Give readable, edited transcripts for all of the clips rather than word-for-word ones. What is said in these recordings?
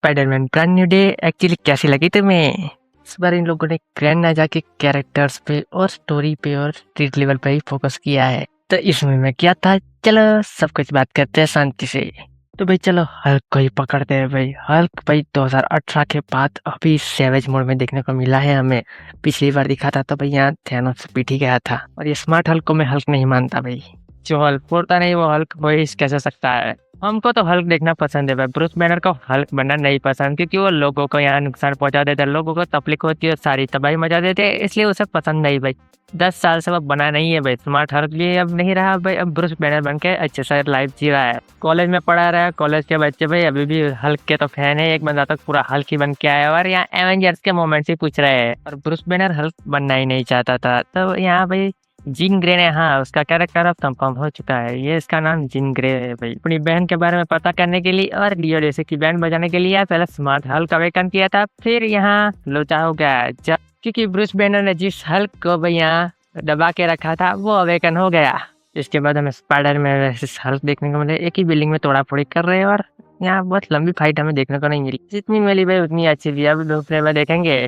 Spiderman brand new day actually कैसी लगी तुम्हें? इस बार इन लोगों ने ग्रैंड ना जाके कैरेक्टर्स पे और स्टोरी पे और स्ट्रीट लेवल पे ही फोकस किया है। तो इसमें मैं क्या था, चलो सब कुछ बात करते हैं शांति से। तो भाई चलो हल्क को ही पकड़ते हैं भाई। हल्क भाई 2018 के बाद अभी सैवेज मोड में देखने को मिला है हमें। पिछली बार दिखा था तो भाई यहाँ थैनोस से पीट ही गया था। और ये स्मार्ट हल्क को मैं हल्क नहीं मानता भाई। जो हल्क बोलता नहीं वो हल्क वही कैसे सकता है। हमको तो हल्क देखना पसंद है भाई। ब्रूस बैनर को हल्क बनना नहीं पसंद, क्योंकि वो लोगों को यहाँ नुकसान पहुंचा देता है, लोगों को तकलीफ होती है, सारी तबाही मचा देते हैं, इसलिए उसे पसंद नहीं भाई। 10 साल से वो बना नहीं है भाई। स्मार्ट हल्क भी अब नहीं रहा भाई, अब ब्रूस बैनर बन के अच्छे से लाइफ जी रहा है। कॉलेज में पढ़ा रहा है, कॉलेज के बच्चे भाई अभी भी हल्क के तो फैन है। एक बंदा तक पूरा हल्क ही बन के आया और यहाँ एवेंजर्स के मोमेंट्स ही पूछ रहे हैं। और ब्रूस बैनर हल्क बनना ही नहीं चाहता था। तो यहाँ भाई जीन ग्रे ने, हाँ उसका कैरेक्टर अब कंफर्म हो चुका है। ये इसका नाम जीन ग्रे है भाई। अपनी बहन के बारे में पता करने के लिए और लियो जैसे की बैंड बजाने के लिए पहले स्मार्ट हल्क अवेकन किया था, फिर यहाँ लोचा हो गया जब क्योंकि ब्रूस बैनर ने जिस हल्क को भाई यहाँ दबा के रखा था वो अवेकन हो गया। इसके बाद हमें स्पाइडरमैन वर्सेस हल्क देखने को मिले। एक ही बिल्डिंग में तोड़ा फोड़ी कर रहे हैं और यहाँ बहुत लंबी फाइट हमें देखने को नहीं मिली। जितनी मिली भाई उतनी अच्छी भी। अब दूसरे में देखेंगे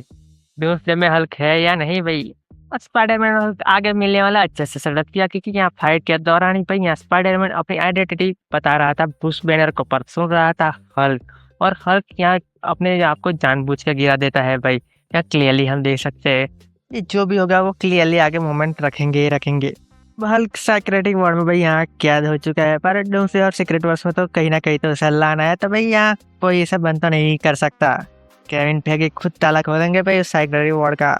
दूसरे में हल्क है या नहीं भाई। और स्पाइडरमैन आगे मिलने वाला अच्छे से सेटअप किया, क्योंकि यहाँ फाइट के दौरान ही भाई यहाँ स्पाइडरमैन अपनी आइडेंटिटी बता रहा था ब्रूस बैनर को, पर सुन रहा था हल्क। और हल्क यहाँ अपने आप को जानबूझ के गिरा देता है भाई। यहाँ क्लियरली हम देख सकते हैं ये जो भी होगा वो क्लियरली आगे मोमेंट रखेंगे। हल्क सिक्योरिटी वार्ड में भाई यहाँ कैद हो चुका है, पर दूसरे और सीक्रेट वर्स में तो कहीं ना कहीं तो सलाह आना है। तो भाई यहाँ कोई ये सब बंद तो नहीं कर सकता। केविन फेगे खुद ताला खोलेंगे भाई उस सिक्योरिटी वार्ड का।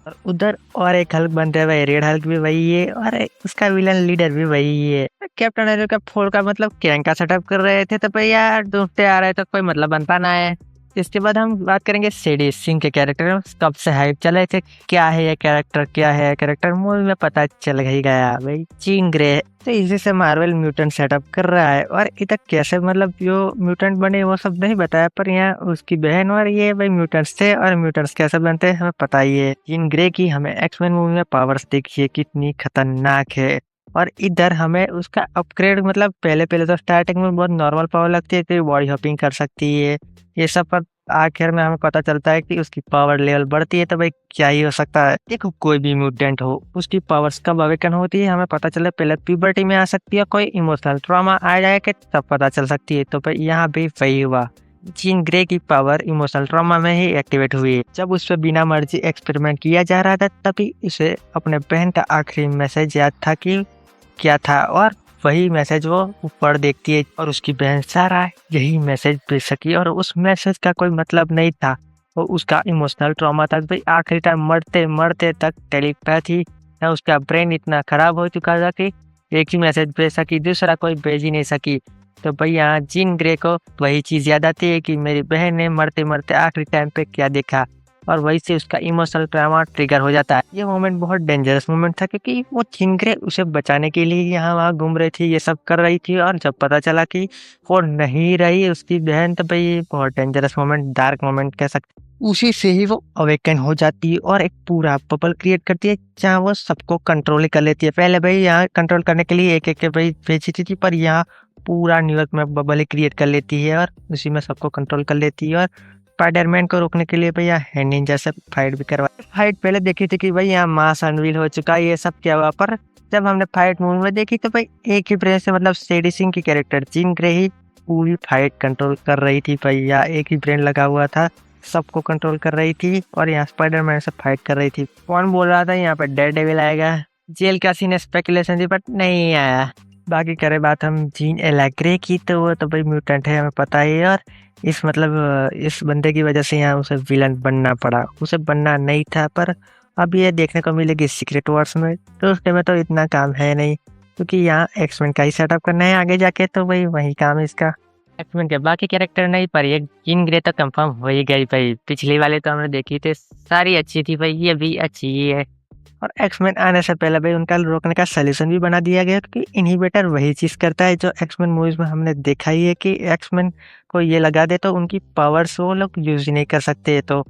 और उधर और एक हल्क बनते हैं भाई, रेड हल्क भी वही है और उसका विलन लीडर भी वही है। कैप्टन अमेरिका का फोर का मतलब गैंग का सेटअप कर रहे थे, तो भाई यार ढूंढते आ रहे तो कोई मतलब बनता ना है। इसके बाद हम बात करेंगे सेडी सिंह के कैरेक्टर। कब से हाइप चले थे क्या है ये कैरेक्टर मूवी में पता चल ही गया भाई। जीन ग्रे तो इसी से मार्वल म्यूटेंट सेटअप कर रहा है। और इधर कैसे मतलब जो म्यूटेंट बने वो सब नहीं बताया, पर यहाँ उसकी बहन और ये भाई म्यूटेंट्स थे। और म्यूटेंट्स कैसे बनते हैं हमें पता ही है। जीन ग्रे की हमें एक्स-मेन मूवी में पावर्स देखिए कितनी खतरनाक है। और इधर हमें उसका अपग्रेड मतलब पहले तो स्टार्टिंग में बहुत नॉर्मल पावर लगती है कि बॉडी हॉपिंग कर सकती है ये सब, पर आखिर में हमें पता चलता है कि उसकी पावर लेवल बढ़ती है। तो भाई क्या ही हो सकता है। देखो कोई भी म्यूटेंट हो उसकी पावर्स कब अवेकन होती है हमें पता चले, पहले प्यूबर्टी में आ सकती है, कोई इमोशनल ट्रॉमा आ जाए कि तब पता चल सकती है। तो भाई यहाँ भी वही हुआ। जीन ग्रे की पावर इमोशनल ट्रॉमा में ही एक्टिवेट हुई। जब उस पर बिना मर्जी एक्सपेरिमेंट किया जा रहा था तभी उसे अपने बहन का आखिरी मैसेज याद था कि क्या था, और वही मैसेज वो ऊपर देखती है और उसकी बहन सारा यही मैसेज भेज सकी। और उस मैसेज का कोई मतलब नहीं था, वो उसका इमोशनल ट्रॉमा था भाई। आखिरी टाइम मरते तक टेलीपैथी या उसका ब्रेन इतना खराब हो चुका था कि एक ही मैसेज भेज सकी, दूसरा कोई भेज ही नहीं सकी। तो भाई यहाँ जीन ग्रे को वही चीज़ याद आती है कि मेरी बहन ने मरते आखिरी टाइम पे क्या देखा, और वही से उसका इमोशनल ट्रॉमा ट्रिगर हो जाता है। ये मोमेंट बहुत डेंजरस मोमेंट था, क्योंकि वो जीन ग्रे उसे बचाने के लिए यहाँ वहाँ घूम रही थी, ये सब कर रही थी। और जब पता चला कि वो नहीं रही उसकी बहन, तो भाई बहुत डेंजरस मोमेंट, डार्क मोमेंट कह सकते। उसी से ही वो अवेकन हो जाती है और एक पूरा बबल क्रिएट करती है जहाँ वो सबको कंट्रोल कर लेती है। पहले भाई यहाँ कंट्रोल करने के लिए एक भाई भेजी थी, पर यहाँ पूरा न्यूयॉर्क में बबल क्रिएट कर लेती है और उसी में सबको कंट्रोल कर लेती है। और स्पाइडरमैन को रोकने के लिए भैया हैंड निंजा से फाइट भी करवाई। फाइट पहले देखी थी कि भाई यहाँ मास अनवील हो चुका है, ये सब क्या हुआ, पर जब हमने फाइट मूवी में देखी तो भाई एक ही ब्रेन से मतलब सेडी सिंह की कैरेक्टर जीन ग्रे ही पूरी फाइट कंट्रोल कर रही थी भैया। एक ही ब्रेन लगा हुआ था, सबको कंट्रोल कर रही थी और यहाँ स्पाइडरमैन से फाइट कर रही थी। कौन बोल रहा था यहाँ पे डेयरडेविल आएगा, जेल का सीन स्पेकुलेशन थी बट नहीं आया। बाकी करे बात हम जीन एलाग्रे की, तो वो तो भाई म्यूटेंट है हमें पता ही है। और इस बंदे की वजह से यहाँ उसे विलन बनना पड़ा, उसे बनना नहीं था। पर अब ये देखने को मिलेगी सीक्रेट वॉर्स में, तो उसके में तो इतना काम है नहीं, क्योंकि यहाँ एक्समेन का ही सेटअप करना है आगे जाके, तो भाई वही काम है इसका। एक्समेन के बाकी कैरेक्टर नहीं, पर ये जीन ग्रे तो कंफर्म हो ही गई भाई। पिछली वाले तो हमने देखी थे, सारी अच्छी थी भाई, ये भी अच्छी ही है। और एक्समैन आने से पहले भाई उनका रोकने का सलूशन भी बना दिया गया, क्योंकि इनहिबिटर वही चीज़ करता है जो एक्समैन मूवीज में हमने देखा ही है कि एक्समैन को ये लगा दे तो उनकी पावर्स वो लोग यूज ही नहीं कर सकते। तो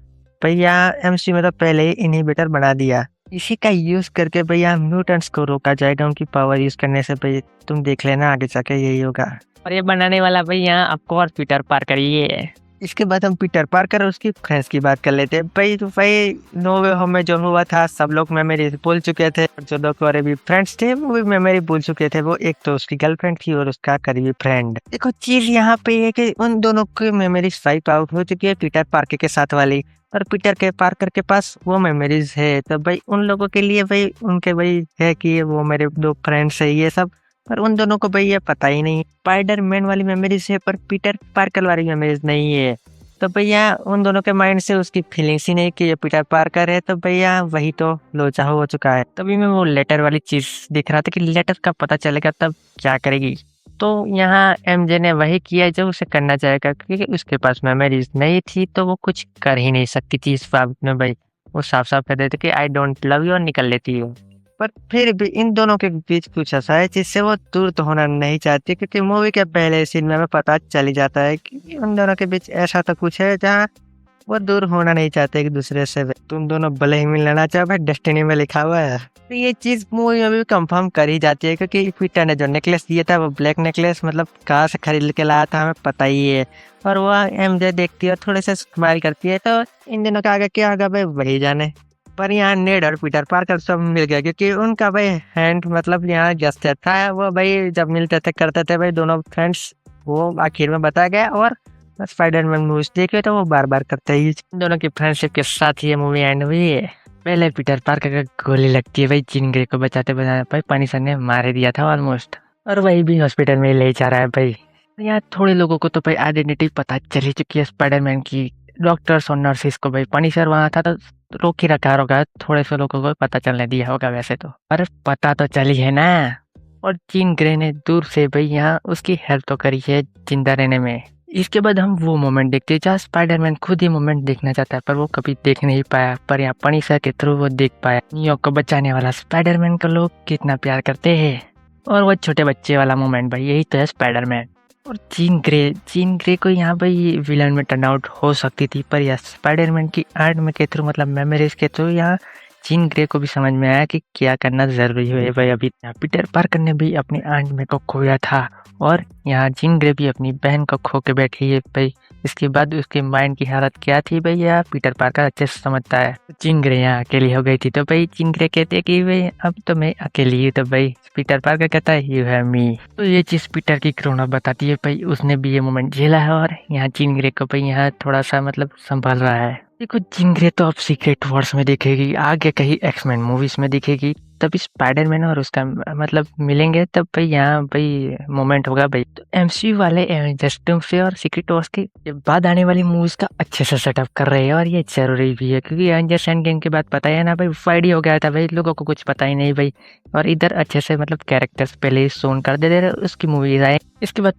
भैया एमसी में तो पहले ही इनहिबिटर बना दिया, इसी का यूज करके भैया म्यूटेंट्स को रोका जाएगा उनकी पावर यूज करने से। भाई तुम देख लेना आगे जाके यही होगा। और ये बनाने वाला भाई यहाँ आपको और पीटर पार्कर ही है। इसके बाद हम पीटर पार्कर और उसकी फ्रेंड्स की बात कर लेते हैं भाई। तो भाई नो वे होम में जो हुआ था सब लोग मेमोरी भूल चुके थे, और जो लोग और भी फ्रेंड्स थे वो भी मेमोरी भूल चुके थे। वो एक तो उसकी गर्लफ्रेंड थी और उसका करीबी फ्रेंड। देखो चीज यहाँ पे है कि उन दोनों की मेमोरी स्वाइप आउट हो चुकी है पीटर पार्कर के साथ वाली, और पीटर के पार्कर के पास वो मेमोरीज है। तो भाई उन लोगों के लिए भाई उनके भाई है कि वो मेरे दो फ्रेंड्स है ये सब, पर उन दोनों को भाई ये पता ही नहीं। स्पाइडर मैन वाली मेमोरीज है पर पीटर पार्कर वाली मेमोरीज नहीं है। तो भैया उन दोनों के माइंड से उसकी फीलिंग्स ही नहीं कि ये पीटर पार्कर है। तो भैया वही तो लोचा हो चुका है। तभी मैं वो लेटर वाली चीज दिख रहा था कि लेटर का पता चलेगा तब क्या करेगी। तो यहाँ एमजे ने वही किया जो उसे करना चाहेगा, क्योंकि उसके पास मेमोरीज नहीं थी तो वो कुछ कर ही नहीं सकती थी इस बात में भाई। वो साफ साफ कह देते कि आई डोंट लव यू और निकल लेती है। पर फिर भी इन दोनों के बीच कुछ ऐसा है जिससे वो दूर तो होना नहीं चाहती, क्योंकि मूवी के पहले सीन में हमें पता चल ही जाता है कि उन दोनों के बीच ऐसा तो कुछ है जहाँ वो दूर होना नहीं चाहते एक दूसरे से। तुम दोनों भले ही मिलना चाहो भाई, डेस्टिनी में लिखा हुआ है। तो ये चीज मूवी में भी कंफर्म कर ही जाती है, क्योंकि पीटर ने जो नेकलेस दिया था वो ब्लैक नेकलेस मतलब कहाँ से खरीद के लाया था हमें पता ही है। और वो एमजे देखती है और थोड़े से स्माइल करती है। तो इन दोनों का आगे क्या होगा भाई वही जाने। पर यहाँ नेड और पीटर पार्कर सब मिल गया, क्योंकि उनका भाई हैंड मतलब यहाँ जस्ट था वो भाई जब मिलते थे करते थे भाई दोनों फ्रेंड्स, वो आखिर में बताया गया। और स्पाइडरमैन मूवीज देखे तो वो बार बार करते ही। दोनों की फ्रेंडशिप के साथ ही ये मूवी एंड हुई है। पहले पीटर पार्कर का गोली लगती है भाई जीन ग्रे को बचाते बचाते, भाई पनिशर ने मार दिया था ऑलमोस्ट, और वही भी हॉस्पिटल में ले जा रहा है भाई। यहाँ थोड़े लोगों को तो भाई आइडेंटिटी पता चल ही चुकी है स्पाइडरमैन की। डॉक्टर्स और नर्सिस को भाई पनिशर वहाँ था तो रोक ही रखा होगा, थोड़े से लोगों को पता चलने दिया होगा वैसे तो, पर पता तो चली है ना। और जीन ग्रे ने दूर से भाई यहाँ उसकी हेल्प तो करी है जिंदा रहने में। इसके बाद हम वो मोमेंट देखते हैं जहाँ स्पाइडरमैन खुद ही मोमेंट देखना चाहता है पर वो कभी देख नहीं पाया, पर यहाँ पनिशर के थ्रू वो देख पाया। न्यूयॉर्क को बचाने वाला स्पाइडरमैन को लोग कितना प्यार करते हैं, और वो छोटे बच्चे वाला मोमेंट भाई यही तो है स्पाइडरमैन। और जीन ग्रे को यहाँ भाई विलन में टर्न आउट हो सकती थी, पर यह स्पाइडरमैन की आर्ट के थ्रू मतलब मेमोरीज के थ्रू यहाँ जीन ग्रे को भी समझ में आया कि क्या करना जरूरी है भाई। अभी पीटर पार्कर ने भी अपनी आंट में को खोया था, और यहाँ जीन ग्रे भी अपनी बहन को खो के बैठी है भाई। इसके बाद उसके माइंड की हालत क्या थी भाई यह पीटर पार्कर अच्छे से समझता है। जीन ग्रे यहाँ अकेली हो गई थी तो भाई जीन ग्रे कहते हैं कि भाई अब तो मैं अकेली हूँ। तो भाई पीटर पार्कर कहता है यू हैव मी। तो ये चीज पीटर की क्रोना बताती है भाई, उसने भी ये मोमेंट झेला है, और यहाँ जीन ग्रे को भाई यहाँ थोड़ा सा मतलब संभाल रहा है। देखो जीन ग्रे तो अब सीक्रेट वॉर्स में दिखेगी, आगे कहीं एक्समैन मूवीज में दिखेगी, तभी स्पाइडरमैन और उसका मतलब मिलेंगे तब भाई यहाँ भाई मोमेंट होगा भाई। तो एमसीयू वाले एवेंजर्स से और सीक्रेट वॉर्स के बाद आने वाली मूवीज का अच्छे से सेटअप कर रहे हैं, और ये जरूरी भी है क्योंकि एवेंजर्स एंड गेम के बाद पता है ना भाई फाइड हो गया था भाई, लोगों को कुछ पता ही नहीं भाई। और इधर अच्छे से मतलब कैरेक्टर्स पहले ही शोन कर दे रहे उसकी मूवीज आए। इसके बाद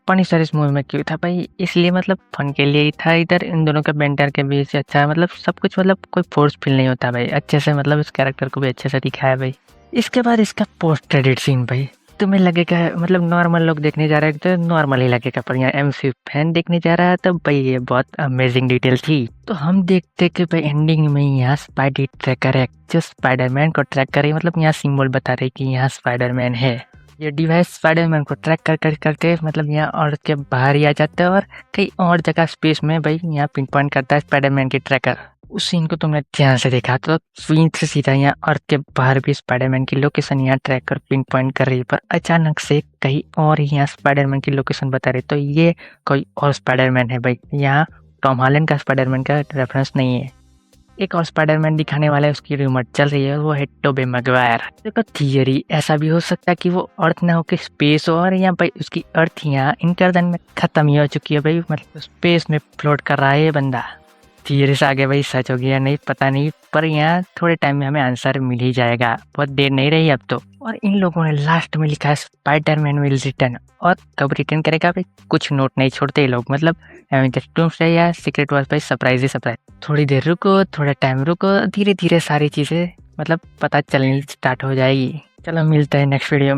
पनिशर इस मूवी में क्यों था भाई, इसलिए मतलब फन के लिए ही था। इधर इन दोनों के बेंटर के बीच अच्छा मतलब सब कुछ मतलब कोई फोर्स फील नहीं होता भाई, अच्छे से मतलब इस कैरेक्टर को भी अच्छे से दिखाया भाई। इसके बाद इसका पोस्ट क्रेडिट सीन भाई तुम्हें लगेगा मतलब नॉर्मल लोग देखने जा रहे हैं तो नॉर्मल ही लगेगा, पर यहाँ एमसीयू फैन देखने जा रहा है तो भाई ये बहुत अमेजिंग डिटेल थी। तो हम देखते कि भाई एंडिंग में यहाँ स्पाइडी ट्रैकर है जो स्पाइडरमैन को ट्रैक करे, मतलब यहाँ सिंबल बता रहे कि यहाँ स्पाइडरमैन है। ये डिवाइस स्पाइडरमैन को ट्रैक कर करके मतलब यहाँ अर्थ के बाहर ही आ जाता है, और कई और जगह स्पेस में भाई यहाँ पिन पॉइंट करता है स्पाइडरमैन की ट्रैकर। उस सीन को तुमने ध्यान से देखा तो सीन से सीधा यहाँ अर्थ के बाहर भी स्पाइडरमैन की लोकेशन यहाँ ट्रैक कर पिन पॉइंट कर रही है, पर अचानक से कहीं और ही यहाँ स्पाइडरमैन की लोकेशन बता रही, तो ये कोई और स्पाइडरमैन है भाई। यहाँ टॉम हॉलैंड का स्पाइडरमैन का रेफरेंस नहीं है। एक और स्पाइडरमैन दिखाने वाला है उसकी रूमर चल रही है, वो है टोबी मैगवायर। देखो थियरी ऐसा भी हो सकता है कि वो अर्थ ना होकर स्पेस हो, और यहाँ भाई उसकी अर्थ यहाँ इंकर्दन में खत्म ही हो चुकी है भाई, मतलब स्पेस में फ्लोट कर रहा है ये बंदा। थियरी से आगे भाई सच हो गया नहीं पता नहीं, पर यहाँ थोड़े टाइम में हमें आंसर मिल ही जाएगा, बहुत देर नहीं रही अब तो। और इन लोगों ने लास्ट में लिखा है स्पाइडरमैन विल रिटर्न, और कब रिटर्न करेगा भाई कुछ नोट नहीं छोड़ते ये लोग, मतलब डूम्सडे या सीक्रेट वॉर्स भाई सरप्राइज ही सरप्राइज। थोड़ी देर रुको, थोड़ा टाइम रुको, धीरे धीरे सारी चीजें मतलब पता चलने स्टार्ट हो जाएगी। चलो मिलते हैं नेक्स्ट वीडियो में।